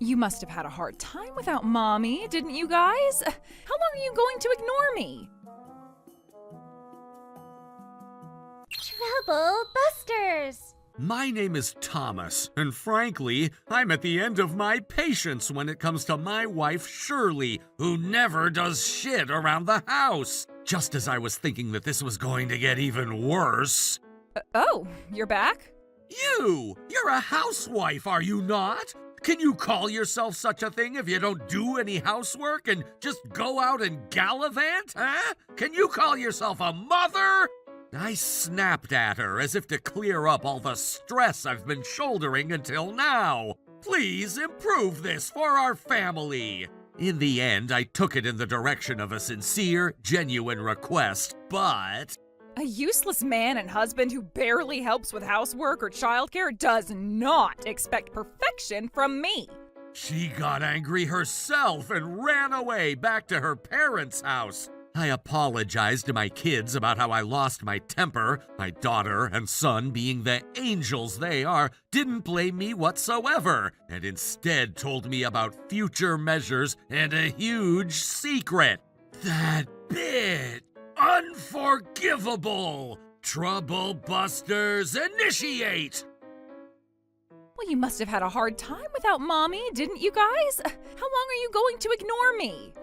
You must have had a hard time without Mommy, didn't you guys? How long are you going to ignore me? Trouble Busters! My name is Thomas, and frankly, I'm at the end of my patience when it comes to my wife Shirley, who never does shit around the house. Just as I was thinking that this was going to get even worse. Oh, you're back? You're a housewife, are you not? Can you call yourself such a thing if you don't do any housework and just go out and gallivant, huh? Can you call yourself a mother? I snapped at her as if to clear up all the stress I've been shouldering until now. Please improve this for our family. In the end, I took it in the direction of a sincere, genuine request, but... A useless man and husband who barely helps with housework or childcare does not expect perfection from me. She got angry herself and ran away back to her parents' house. I apologized to my kids about how I lost my temper. My daughter and son, being the angels they are, didn't blame me whatsoever, and instead told me about future measures and a huge secret. That bit! Unforgivable! Trouble Busters, initiate! Well, you must have had a hard time without Mommy, didn't you guys? How long are you going to ignore me?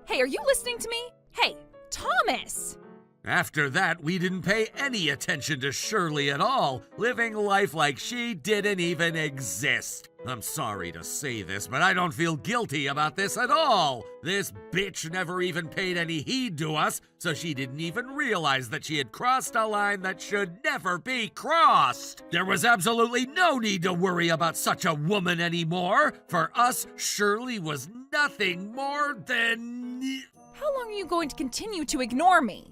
Hey, are you listening to me? Hey, Thomas! After that, we didn't pay any attention to Shirley at all, living life like she didn't even exist. I'm sorry to say this, but I don't feel guilty about this at all. This bitch never even paid any heed to us, so she didn't even realize that she had crossed a line that should never be crossed. There was absolutely no need to worry about such a woman anymore. For us, Shirley was nothing more than... How long are you going to continue to ignore me?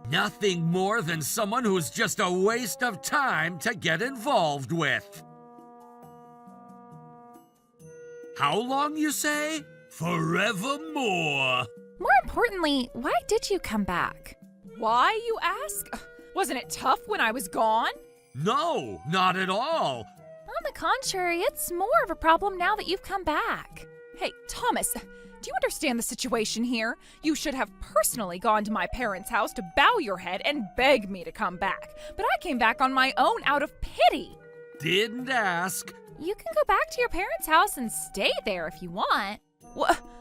Nothing more than someone who's just a waste of time to get involved with. How long, you say? Forevermore. More importantly, why did you come back? Why, you ask? Wasn't it tough when I was gone? No, not at all. On the contrary, it's more of a problem now that you've come back. Hey, Thomas, do you understand the situation here? You should have personally gone to my parents' house to bow your head and beg me to come back. But I came back on my own out of pity. Didn't ask. You can go back to your parents' house and stay there if you want.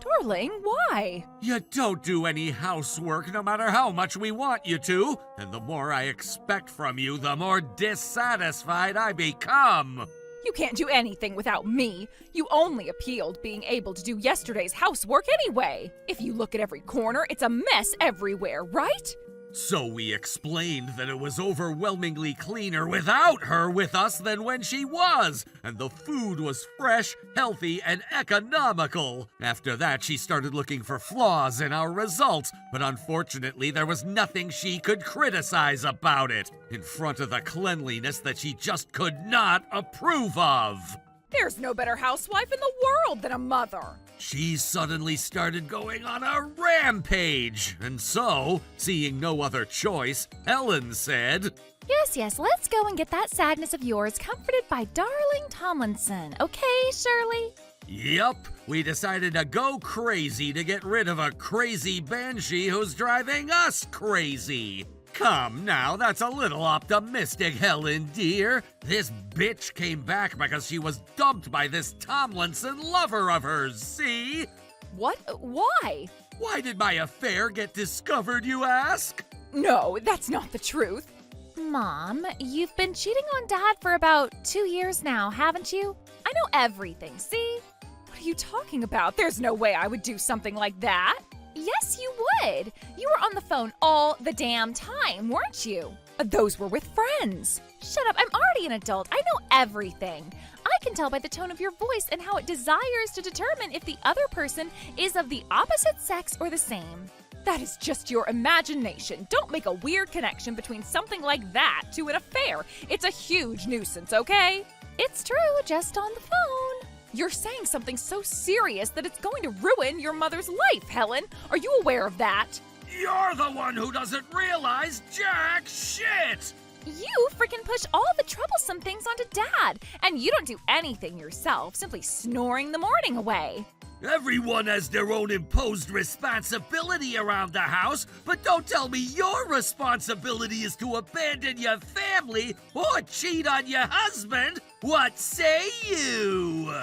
Darling, why? You don't do any housework no matter how much we want you to. And the more I expect from you, the more dissatisfied I become. You can't do anything without me. You only appealed being able to do yesterday's housework anyway. If you look at every corner, it's a mess everywhere, right? So we explained that it was overwhelmingly cleaner without her with us than when she was, and the food was fresh, healthy, and economical. After that, she started looking for flaws in our results, but unfortunately, there was nothing she could criticize about it, in front of the cleanliness that she just could not approve of. There's no better housewife in the world than a mother. She suddenly started going on a rampage, and so, seeing no other choice, Ellen said, Yes, let's go and get that sadness of yours comforted by darling Tomlinson, okay, Shirley? Yup, we decided to go crazy to get rid of a crazy banshee who's driving us crazy. Come now, that's a little optimistic, Helen dear. This bitch came back because she was dumped by this Tomlinson lover of hers, see? What? Why? Why did my affair get discovered, you ask? No, that's not the truth. Mom, you've been cheating on Dad for about 2 years now, haven't you? I know everything, see? What are you talking about? There's no way I would do something like that. Yes, you would. You were on the phone all the damn time, weren't you? Those were with friends. Shut up, I'm already an adult. I know everything. I can tell by the tone of your voice and how it desires to determine if the other person is of the opposite sex or the same. That is just your imagination. Don't make a weird connection between something like that to an affair. It's a huge nuisance, okay? It's true, just on the phone. You're saying something so serious that it's going to ruin your mother's life, Helen. Are you aware of that? You're the one who doesn't realize jack shit! You freaking push all the troublesome things onto Dad, and you don't do anything yourself, simply snoring the morning away. Everyone has their own imposed responsibility around the house, but don't tell me your responsibility is to abandon your family or cheat on your husband. What say you?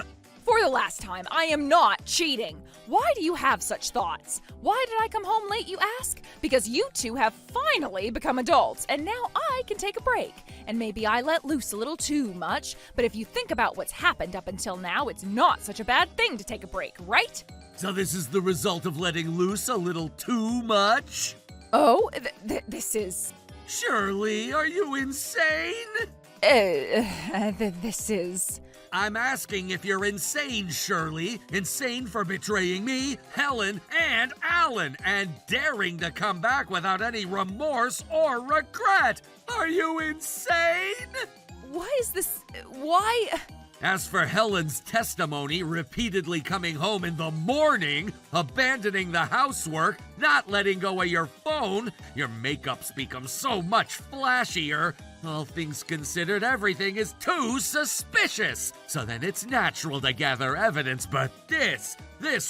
For the last time, I am not cheating. Why do you have such thoughts? Why did I come home late, you ask? Because you two have finally become adults, and now I can take a break. And maybe I let loose a little too much, but if you think about what's happened up until now, it's not such a bad thing to take a break, right? So this is the result of letting loose a little too much? Oh, this is... Shirley, are you insane? This is... I'm asking if you're insane, Shirley. Insane for betraying me, Helen, and Alan, and daring to come back without any remorse or regret. Are you insane? Why is this... Why... As for Helen's testimony, repeatedly coming home in the morning, abandoning the housework, not letting go of your phone, your makeup's become so much flashier. All things considered, everything is too suspicious. So then it's natural to gather evidence, but this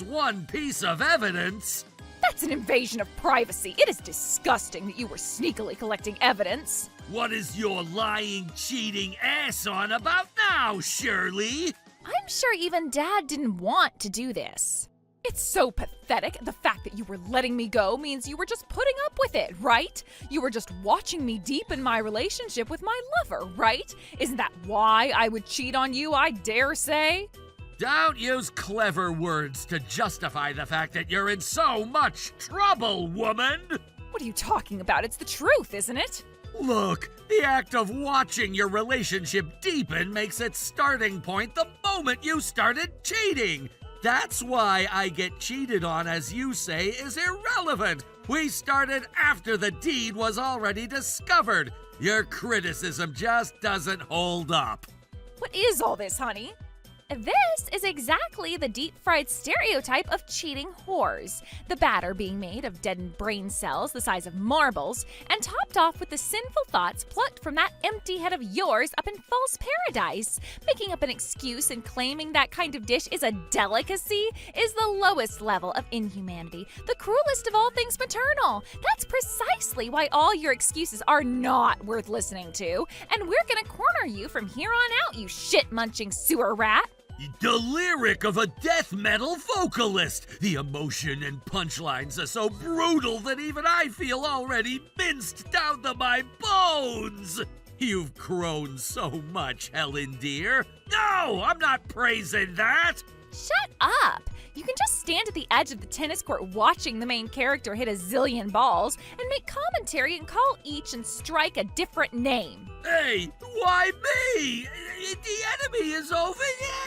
one piece of evidence... That's an invasion of privacy. It is disgusting that you were sneakily collecting evidence. What is your lying, cheating ass on about now, Shirley? I'm sure even Dad didn't want to do this. It's so pathetic. The fact that you were letting me go means you were just putting up with it, right? You were just watching me deepen my relationship with my lover, right? Isn't that why I would cheat on you, I dare say? Don't use clever words to justify the fact that you're in so much trouble, woman! What are you talking about? It's the truth, isn't it? Look, the act of watching your relationship deepen makes its starting point the moment you started cheating. That's why I get cheated on, as you say, is irrelevant. We started after the deed was already discovered. Your criticism just doesn't hold up. What is all this, honey? This is exactly the deep-fried stereotype of cheating whores. The batter being made of deadened brain cells the size of marbles and topped off with the sinful thoughts plucked from that empty head of yours up in false paradise. Making up an excuse and claiming that kind of dish is a delicacy is the lowest level of inhumanity, the cruelest of all things maternal. That's precisely why all your excuses are not worth listening to, and we're gonna corner you from here on out, you shit-munching sewer rat. The lyric of a death metal vocalist. The emotion and punchlines are so brutal that even I feel already minced down to my bones. You've grown so much, Helen dear. No, I'm not praising that. Shut up! You can just stand at the edge of the tennis court watching the main character hit a zillion balls and make commentary and call each and strike a different name. Hey, why me? The enemy is over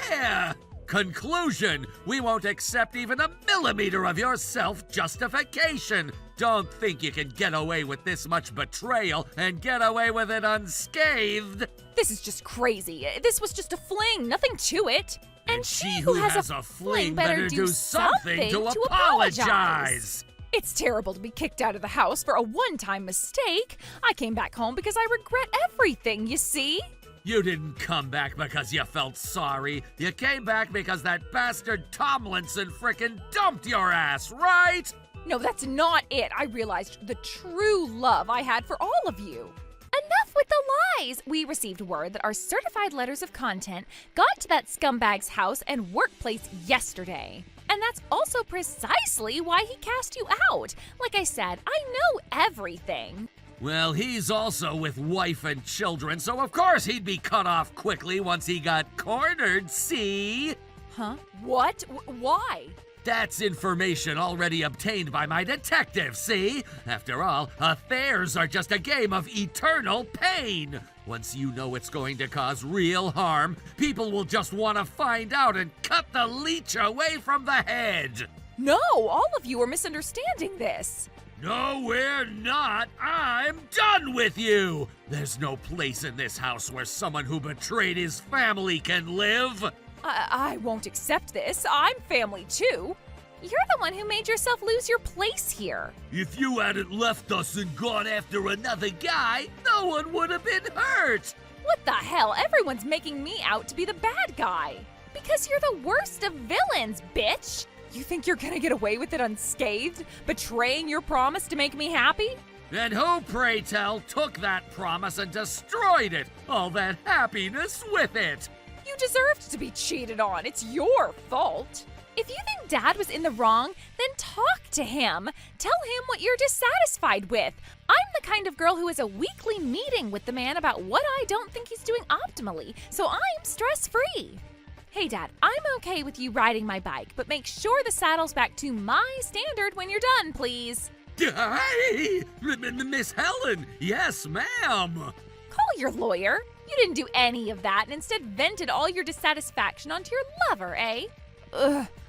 there. Conclusion, we won't accept even a millimeter of your self-justification. Don't think you can get away with this much betrayal and get away with it unscathed. This is just crazy. This was just a fling, nothing to it. And she who has a fling better do something to apologize. It's terrible to be kicked out of the house for a one-time mistake. I came back home because I regret everything, you see? You didn't come back because you felt sorry. You came back because that bastard Tomlinson frickin' dumped your ass, right? No, that's not it. I realized the true love I had for all of you. Enough with the lies! We received word that our certified letters of content got to that scumbag's house and workplace yesterday. And that's also precisely why he cast you out. Like I said, I know everything. Well, he's also with wife and children, so of course he'd be cut off quickly once he got cornered, see? Huh? What? Why? That's information already obtained by my detective, see? After all, affairs are just a game of eternal pain. Once you know it's going to cause real harm, people will just want to find out and cut the leech away from the head. No, all of you are misunderstanding this. No, we're not. I'm done with you. There's no place in this house where someone who betrayed his family can live. I won't accept this. I'm family too. You're the one who made yourself lose your place here. If you hadn't left us and gone after another guy, no one would have been hurt. What the hell? Everyone's making me out to be the bad guy. Because you're the worst of villains, bitch. You think you're gonna get away with it unscathed, betraying your promise to make me happy? And who, pray tell, took that promise and destroyed it? All that happiness with it. You deserved to be cheated on. It's your fault. If you think Dad was in the wrong, then talk to him. Tell him what you're dissatisfied with. I'm the kind of girl who has a weekly meeting with the man about what I don't think he's doing optimally, so I'm stress-free. Hey, Dad, I'm okay with you riding my bike, but make sure the saddle's back to my standard when you're done, please. Hey, Miss Helen, yes, ma'am. Call your lawyer. You didn't do any of that and instead vented all your dissatisfaction onto your lover, eh?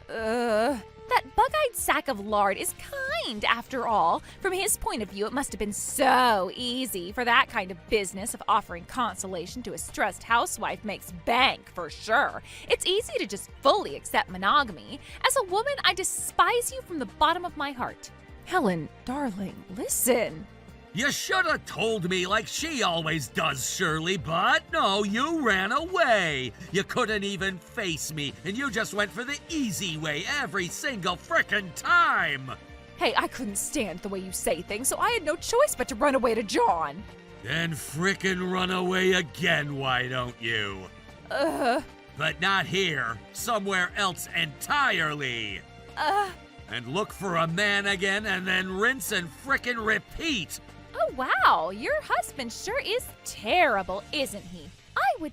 That bug-eyed sack of lard is kind, after all. From his point of view, it must have been so easy, for that kind of business of offering consolation to a stressed housewife makes bank, for sure. It's easy to just fully accept monogamy. As a woman, I despise you from the bottom of my heart. Helen, darling, listen. You should have told me like she always does, Shirley, but no, you ran away. You couldn't even face me, and you just went for the easy way every single frickin' time. Hey, I couldn't stand the way you say things, so I had no choice but to run away to John. Then frickin' run away again, why don't you? But not here, somewhere else entirely. And look for a man again, and then rinse and frickin' repeat. Oh, wow, your husband sure is terrible, isn't he? I would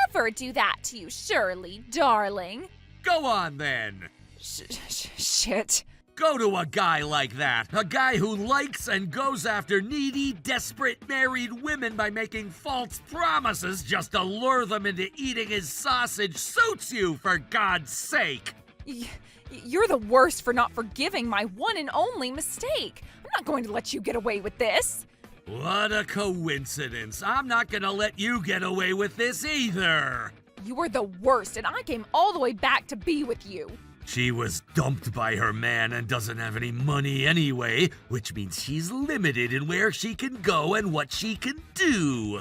never do that to you, Shirley, darling. Go on, then. Shit. Go to a guy like that. A guy who likes and goes after needy, desperate married women by making false promises just to lure them into eating his sausage suits you, for God's sake. You're the worst for not forgiving my one and only mistake. I'm not going to let you get away with this. What a coincidence. I'm not gonna let you get away with this either. You were the worst, and I came all the way back to be with you. She was dumped by her man and doesn't have any money anyway, which means she's limited in where she can go and what she can do.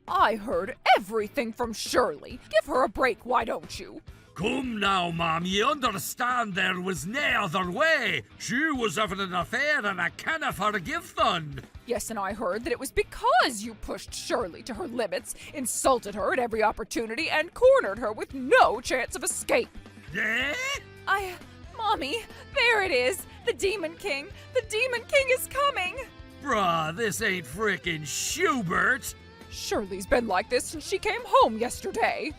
I heard everything from Shirley. Give her a break, why don't you? Come now, Mom, you understand there was no other way. She was having an affair and I canna forgive them. Yes, and I heard that it was because you pushed Shirley to her limits, insulted her at every opportunity, and cornered her with no chance of escape. Eh? Mommy, there it is. The Demon King. The Demon King is coming. Bruh, this ain't frickin' Schubert. Shirley's been like this since she came home yesterday.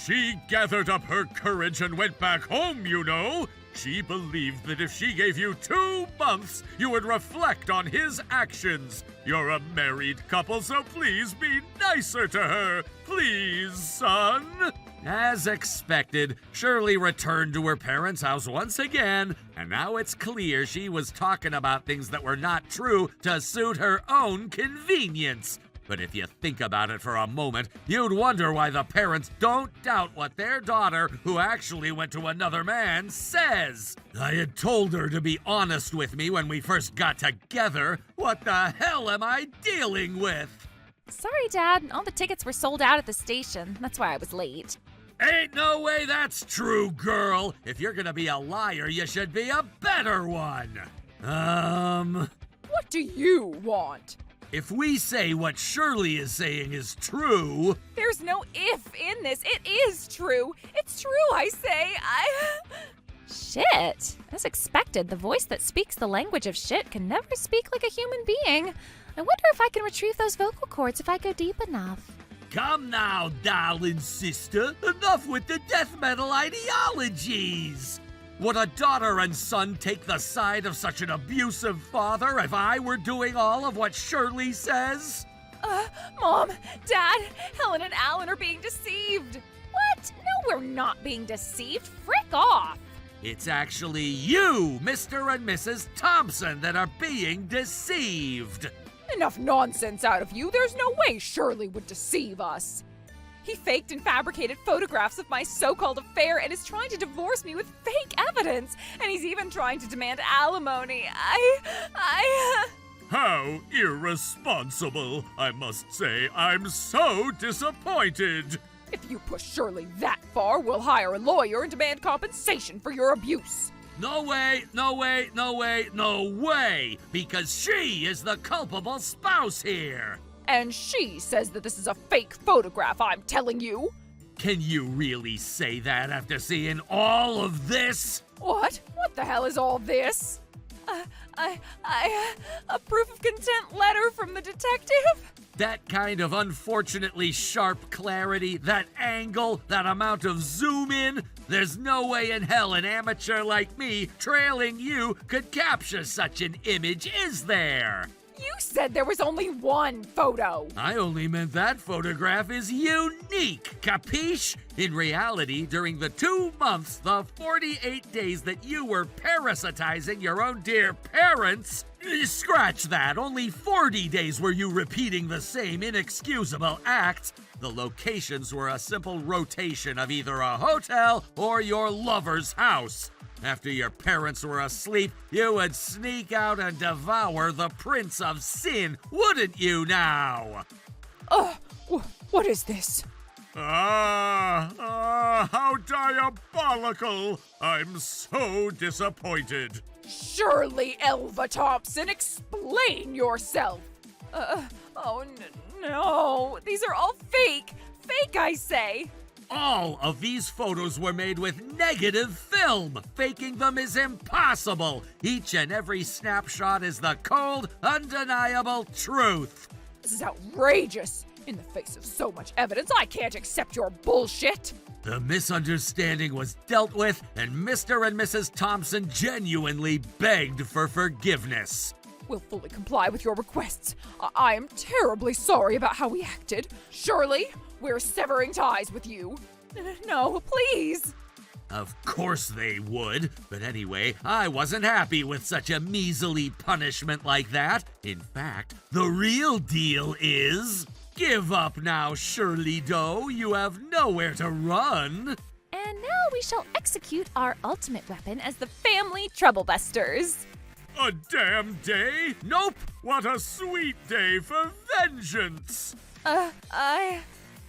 She gathered up her courage and went back home, you know. She believed that if she gave you 2 months, you would reflect on his actions. You're a married couple, so please be nicer to her. Please, son. As expected, Shirley returned to her parents' house once again, and now it's clear she was talking about things that were not true to suit her own convenience. But if you think about it for a moment, you'd wonder why the parents don't doubt what their daughter, who actually went to another man, says. I had told her to be honest with me when we first got together. What the hell am I dealing with? Sorry, Dad. All the tickets were sold out at the station. That's why I was late. Ain't no way that's true, girl. If you're gonna be a liar, you should be a better one. What do you want? If we say what Shirley is saying is true... There's no if in this. It is true. It's true, I say. Shit. As expected, the voice that speaks the language of shit can never speak like a human being. I wonder if I can retrieve those vocal cords if I go deep enough. Come now, darling sister. Enough with the death metal ideologies. Would a daughter and son take the side of such an abusive father if I were doing all of what Shirley says? Mom, Dad, Helen and Alan are being deceived. What? No, we're not being deceived. Frick off. It's actually you, Mr. and Mrs. Thompson, that are being deceived. Enough nonsense out of you. There's no way Shirley would deceive us. He faked and fabricated photographs of my so-called affair and is trying to divorce me with fake evidence. And he's even trying to demand alimony. How irresponsible. I must say, I'm so disappointed. If you push Shirley that far, we'll hire a lawyer and demand compensation for your abuse. No way, no way, no way, no way, because she is the culpable spouse here. And she says that this is a fake photograph, I'm telling you. Can you really say that after seeing all of this? What? What the hell is all this? A proof of content letter from the detective? That kind of unfortunately sharp clarity, that angle, that amount of zoom in, there's no way in hell an amateur like me trailing you could capture such an image, is there? You said there was only one photo. I only meant that photograph is unique, capiche? In reality, during the 2 months, the 48 days that you were parasitizing your own dear parents, scratch that, only 40 days were you repeating the same inexcusable acts. The locations were a simple rotation of either a hotel or your lover's house. After your parents were asleep, you would sneak out and devour the Prince of Sin, wouldn't you now? What is this? How diabolical! I'm so disappointed. Shirley Elva Thompson, explain yourself. No, these are all fake. Fake, I say. All of these photos were made with negative film. Faking them is impossible. Each and every snapshot is the cold, undeniable truth. This is outrageous. In the face of so much evidence, I can't accept your bullshit. The misunderstanding was dealt with, and Mr. and Mrs. Thompson genuinely begged for forgiveness. We'll fully comply with your requests. I am terribly sorry about how we acted. Shirley, we're severing ties with you. No, please. Of course they would, but anyway, I wasn't happy with such a measly punishment like that. In fact, the real deal is... Give up now, Shirley Doe. You have nowhere to run. And now we shall execute our ultimate weapon as the family troublebusters. A damn day? Nope. What a sweet day for vengeance.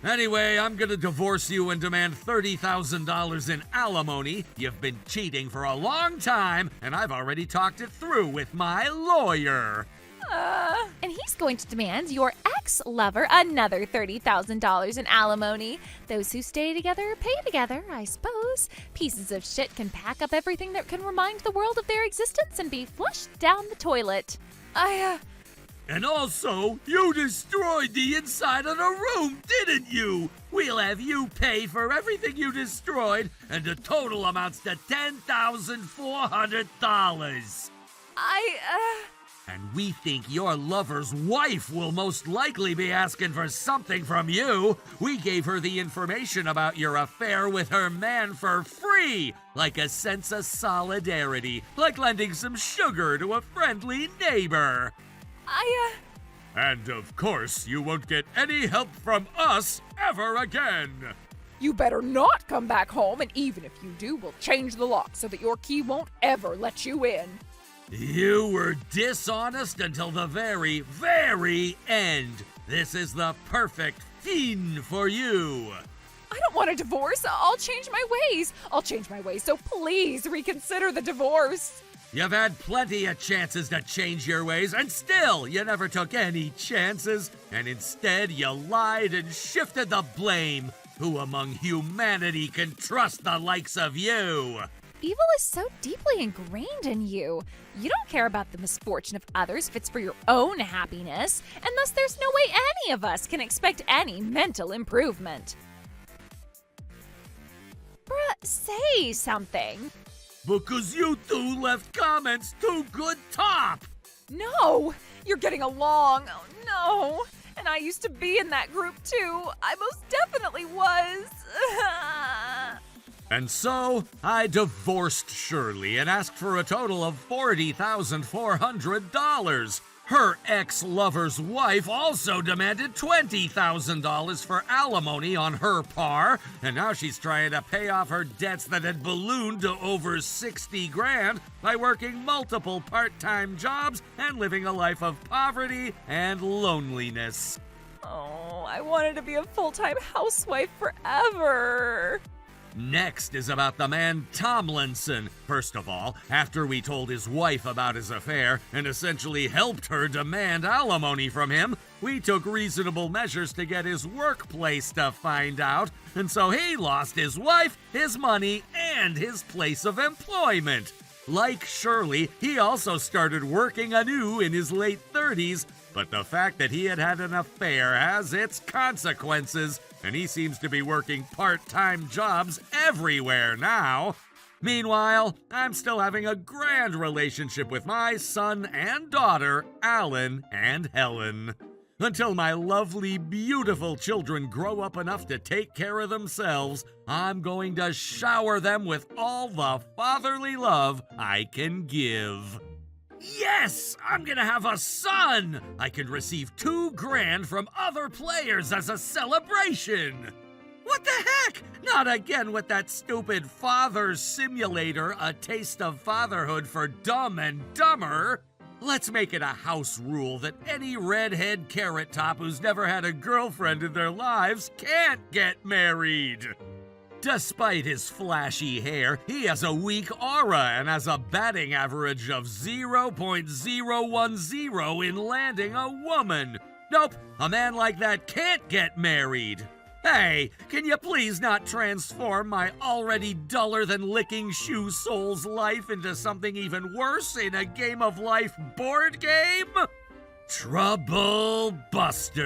Anyway, I'm gonna divorce you and demand $30,000 in alimony. You've been cheating for a long time, and I've already talked it through with my lawyer. And he's going to demand your ex-lover another $30,000 in alimony. Those who stay together pay together, I suppose. Pieces of shit can pack up everything that can remind the world of their existence and be flushed down the toilet. And also, you destroyed the inside of the room, didn't you? We'll have you pay for everything you destroyed, and the total amounts to $10,400. And we think your lover's wife will most likely be asking for something from you. We gave her the information about your affair with her man for free, like a sense of solidarity, like lending some sugar to a friendly neighbor. And of course, you won't get any help from us ever again. You better not come back home, and even if you do, we'll change the lock so that your key won't ever let you in. You were dishonest until the very, very end. This is the perfect fin for you. I don't want a divorce. I'll change my ways. So please reconsider the divorce. You've had plenty of chances to change your ways, and still you never took any chances. And instead, you lied and shifted the blame. Who among humanity can trust the likes of you? Evil is so deeply ingrained in you. You don't care about the misfortune of others if it's for your own happiness, and thus there's no way any of us can expect any mental improvement. Bruh, say something. Because you two left comments too good top. No, you're getting along. Oh, no. And I used to be in that group too. I most definitely was. And so, I divorced Shirley and asked for a total of $40,400. Her ex-lover's wife also demanded $20,000 for alimony on her par, and now she's trying to pay off her debts that had ballooned to over 60 grand by working multiple part-time jobs and living a life of poverty and loneliness. Oh, I wanted to be a full-time housewife forever. Next is about the man Tomlinson. First of all, after we told his wife about his affair and essentially helped her demand alimony from him, we took reasonable measures to get his workplace to find out, and so he lost his wife, his money, and his place of employment. Like Shirley, he also started working anew in his late 30s, but the fact that he had had an affair has its consequences, and he seems to be working part-time jobs everywhere now. Meanwhile, I'm still having a grand relationship with my son and daughter, Alan and Helen. Until my lovely, beautiful children grow up enough to take care of themselves, I'm going to shower them with all the fatherly love I can give. Yes! I'm gonna have a son! I can receive $2,000 from other players as a celebration! What the heck? Not again with that stupid Father Simulator, a taste of fatherhood for Dumb and Dumber! Let's make it a house rule that any redhead carrot top who's never had a girlfriend in their lives can't get married! Despite his flashy hair, he has a weak aura and has a batting average of 0.010 in landing a woman. Nope, a man like that can't get married. Hey, can you please not transform my already duller-than-licking shoe sole's life into something even worse in a Game of Life board game? Trouble Buster.